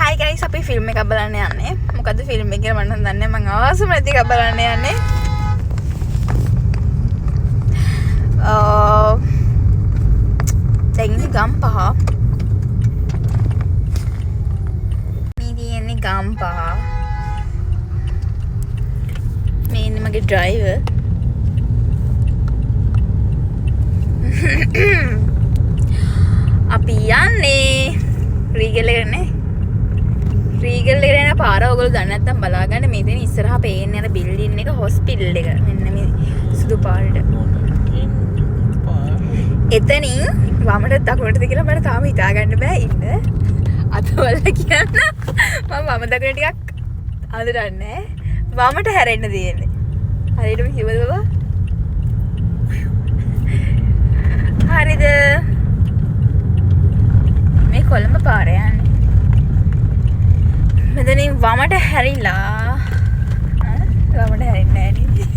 Hi guys, අපි film එකක් බලන්න යන්නේ. මොකද්ද ෆිල්ම් එක කියලා මම දන්නේ නැහැ. මම ආසම නැති එකක් බලන්න යන්නේ. දැන් ඉන්නේ ගම්පහ. මේ ගම්පහ. මේ ඉන්නේ මගේ ඩ්‍රයිවර්. අපි යන්නේ රීගල් එකනේ. රීගල් එකට යන පාර ඔයගොල්ලෝ දන්නේ නැත්නම් බලාගන්න. මේ දෙන ඉස්සරහා පේන්නේ අර බිල්ඩින් එක හොස්පිටල් එක. මෙන්න මේ සුදු පාරට. එතනින් වමට දකුණටද කියලා මට තාම හිතා ගන්න බෑ ඉන්න. අතවල කියන්න මම වම දකුණ ටිකක් අඳුරන්නේ. වමට හැරෙන්න දෙන්නේ. හරියටම කිව්වද බබා? හරිද? මේ කොළඹ පාර යන්නේ. මෙතනින් වමට හැරිලා වමට හැරෙන්නේ නැහැ නේ.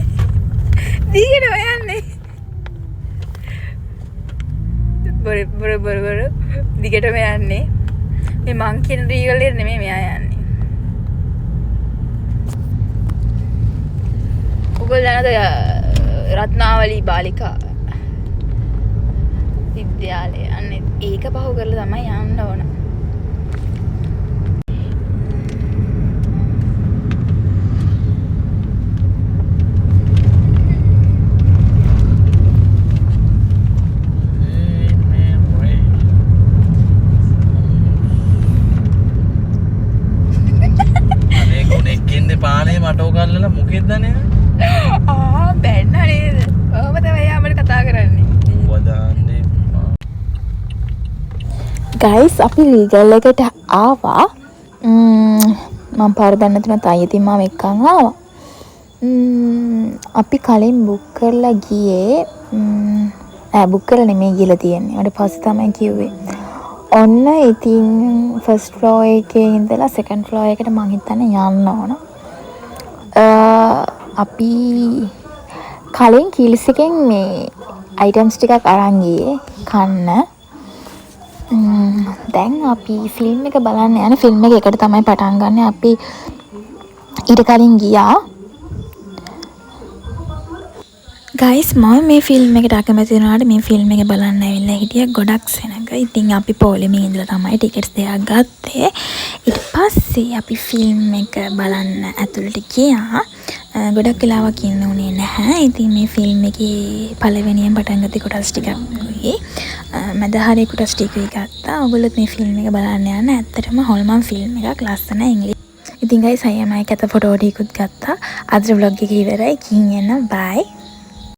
දිගට යන්නේ. බර දිගටම යන්නේ. මේ මං කියන රීගල් එක නෙමෙයි මෙයා යන්නේ. ඔයගොල්ලෝ දන්නවද රත්නාවලී බාලිකා විද්‍යාලය අන්නේ ඒක පහු කරලා තමයි යන්න ඕන. පානේ මටෝ ගල්ලලා මොකෙද්ද නේ? බැන්න නේද? ඔහොම තමයි අපිට කතා කරන්නේ. වදාන්නේ. ගයිස් අපි රීගල් එකට ආවා. මම පාර දන්නේ නැතුණත් අයියතින් මාව එක්කන් ආවා. අපි කලින් බුක් කරලා ගියේ බුක් කරලා නෙමෙයි ගිහලා තියෙන්නේ. ඊට පස්සේ තමයි කිව්වේ. ඔන්න ඉතින් ෆස්ට් ෆ්ලෝර් එකේ ඉඳලා සෙකන්ඩ් ෆ්ලෝර් එකට මං හිතන්නේ යන්න ඕන. අපි කලින් කිල්ස් එකෙන් මේ අයිටම්ස් ටිකක් අරන් ගියේ කන්න. දැන් අපි ෆිල්ම් එක බලන්න යන ෆිල්ම් එක එකට තමයි පටන් ගන්න. අපි ඊට කලින් ගියා. ගයිස් මම මේ ෆිල්ම් එකට අකමැති වුණාට මේ ෆිල්ම් එක බලන්න ඇවිල්ලා හිටියා ගොඩක් සෙනඟ. ඉතින් අපි පොලිමේ ඉඳලා තමයි ටිකට්ස් දෙයක් ගත්තේ. ඊට පස්සේ අපි ෆිල්ම් එක බලන්න ඇතුළට ගියා. ගොඩක් වෙලාවක් ඉන්න උනේ නැහැ. ඉතින් මේ ෆිල්ම් එකේ පළවෙනියෙන් පටන් ගත්තේ කොටස් ටිකක් වගේ. මැද හරිය කොටස් ටිකක් ගත්තා. ඔයගොල්ලොත් මේ ෆිල්ම් එක බලන්න යන්න. ඇත්තටම හොල්මන් ෆිල්ම් එකක් ලස්සන ඉංග්‍රීසි. ඉතින් ගයිස් අයියා මම කැත ෆොටෝ ටිකකුත් ගත්තා. අද vlog එක ඉවරයි. ගිහින් එන්න බයි.